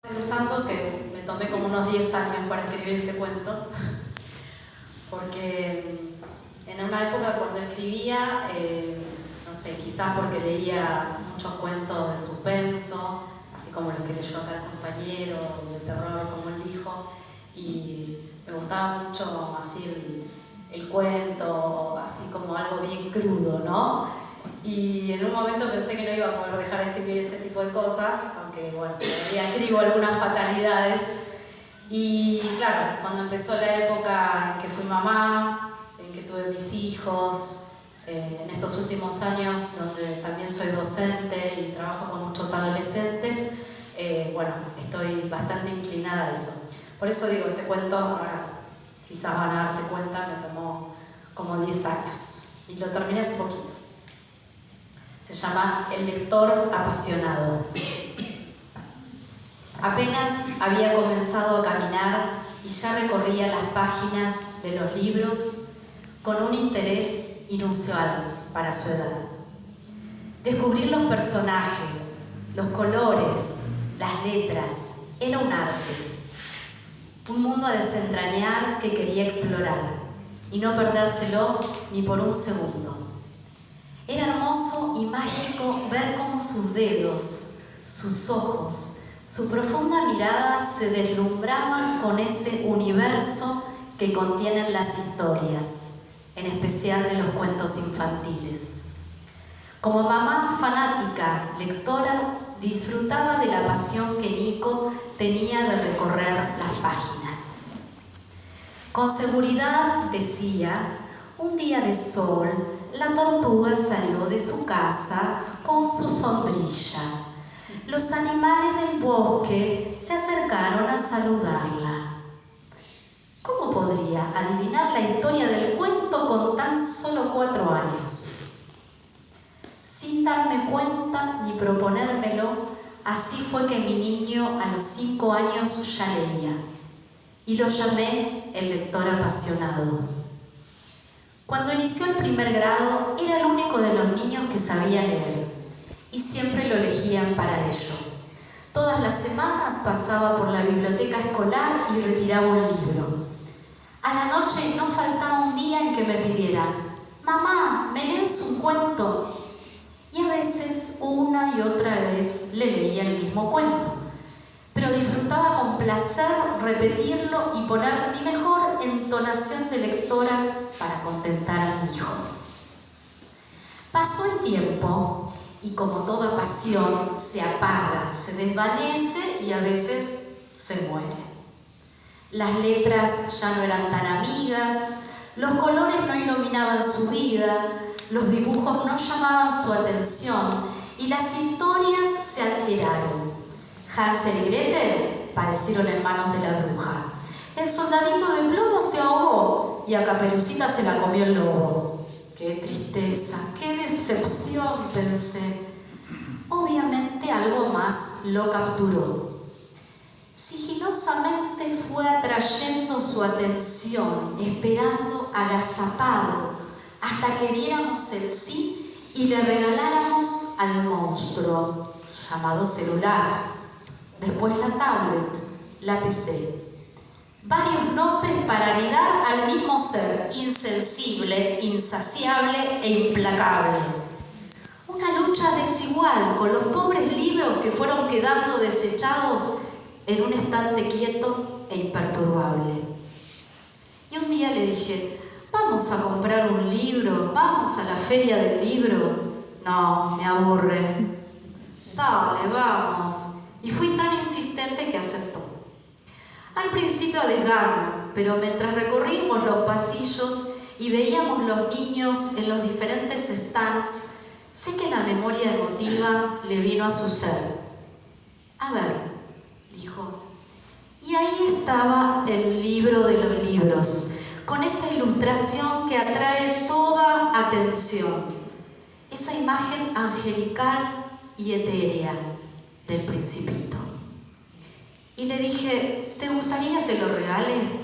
Pensando que me tomé como unos 10 años para escribir este cuento, porque en una época cuando escribía, no sé, quizás porque leía muchos cuentos de suspenso, así como los que leyó acá el compañero, de terror, como él dijo, y me gustaba mucho así el cuento, así como algo bien crudo, ¿no? Y en un momento pensé que no iba a poder dejar de escribir ese tipo de cosas, aunque bueno, todavía escribo algunas fatalidades. Y claro, cuando empezó la época en que fui mamá, en que tuve mis hijos, en estos últimos años donde también soy docente y trabajo con muchos adolescentes, bueno, estoy bastante inclinada a eso. Por eso digo, este cuento, ahora quizás van a darse cuenta, me tomó como 10 años y lo terminé hace poquito. Se llama El lector apasionado. Apenas había comenzado a caminar y ya recorría las páginas de los libros con un interés inusual para su edad. Descubrir los personajes, los colores, las letras, era un arte. Un mundo a desentrañar que quería explorar y no perdérselo ni por un segundo. Era hermoso y mágico ver cómo sus dedos, sus ojos, su profunda mirada se deslumbraban con ese universo que contienen las historias, en especial de los cuentos infantiles. Como mamá fanática, lectora, disfrutaba de la pasión que Nico tenía de recorrer las páginas. Con seguridad, decía, un día de sol, la tortuga salió de su casa con su sombrilla. Los animales del bosque se acercaron a saludarla. ¿Cómo podría adivinar la historia del cuento con tan solo 4 años? Sin darme cuenta ni proponérmelo, así fue que mi niño a los 5 años ya leía. Y lo llamé el lector apasionado. Cuando inició el primer grado, era el único de los niños que sabía leer, y siempre lo elegían para ello. Todas las semanas pasaba por la biblioteca escolar y retiraba un libro. A la noche no faltaba un día en que me pidieran: «Mamá, ¿me lees un cuento?». Y a veces, una y otra vez, le leía el mismo cuento. Pero disfrutaba con placer repetirlo y poner mi mejor entonación de lectora para contentar a mi hijo. Pasó el tiempo y, como toda pasión, se apaga, se desvanece y a veces se muere. Las letras ya no eran tan amigas, los colores no iluminaban su vida, los dibujos no llamaban su atención y las historias se alteraron. Hansel y Gretel padecieron en manos de la bruja. El soldadito de plomo se ahogó y a Caperucita se la comió el lobo. ¡Qué tristeza! ¡Qué decepción!, pensé. Obviamente algo más lo capturó. Sigilosamente fue atrayendo su atención, esperando agazapado hasta que diéramos el sí y le regaláramos al monstruo llamado celular. Después la tablet, la PC. Varios nombres para anidar al mismo ser, insensible, insaciable e implacable. Una lucha desigual con los pobres libros que fueron quedando desechados en un estante quieto e imperturbable. Y un día le dije: «¿Vamos a comprar un libro? ¿Vamos a la feria del libro?». «No, me aburre». «Dale, vamos». Y fui tan insistente que aceptó. Al principio a desgana, pero mientras recorrimos los pasillos y veíamos los niños en los diferentes stands, sé que la memoria emotiva le vino a su ser. «A ver», dijo. Y ahí estaba el libro de los libros, con esa ilustración que atrae toda atención, esa imagen angelical y etérea del Principito. Y le dije: «¿Te gustaría que te lo regale?».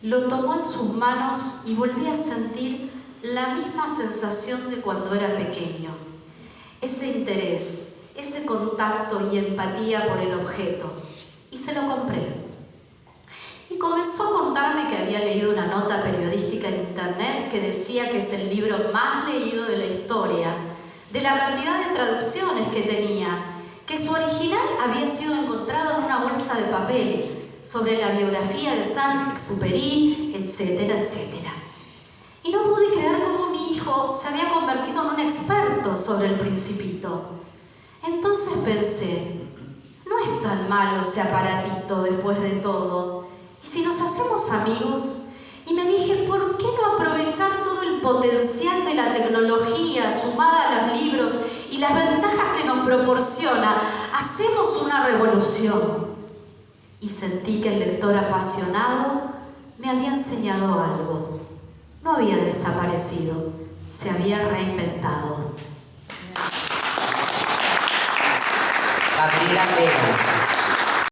Lo tomó en sus manos y volví a sentir la misma sensación de cuando era pequeño. Ese interés, ese contacto y empatía por el objeto. y se lo compré. Y comenzó a contarme que había leído una nota periodística en internet que decía que es el libro más leído de la historia, de la cantidad de traducciones que tenía, que su original había sido encontrado en una bolsa de papel sobre la biografía de Saint-Exupéry, etcétera, etcétera. Y no pude creer cómo mi hijo se había convertido en un experto sobre el Principito. Entonces pensé, no es tan malo ese aparatito después de todo. ¿Y si nos hacemos amigos? Y me dije, ¿por qué no aprovechar todo el potencial de la tecnología sumada a los libros y las ventajas que nos proporciona? Hacemos una revolución. Y sentí que el lector apasionado me había enseñado algo. No había desaparecido, se había reinventado. Gabriela Pérez.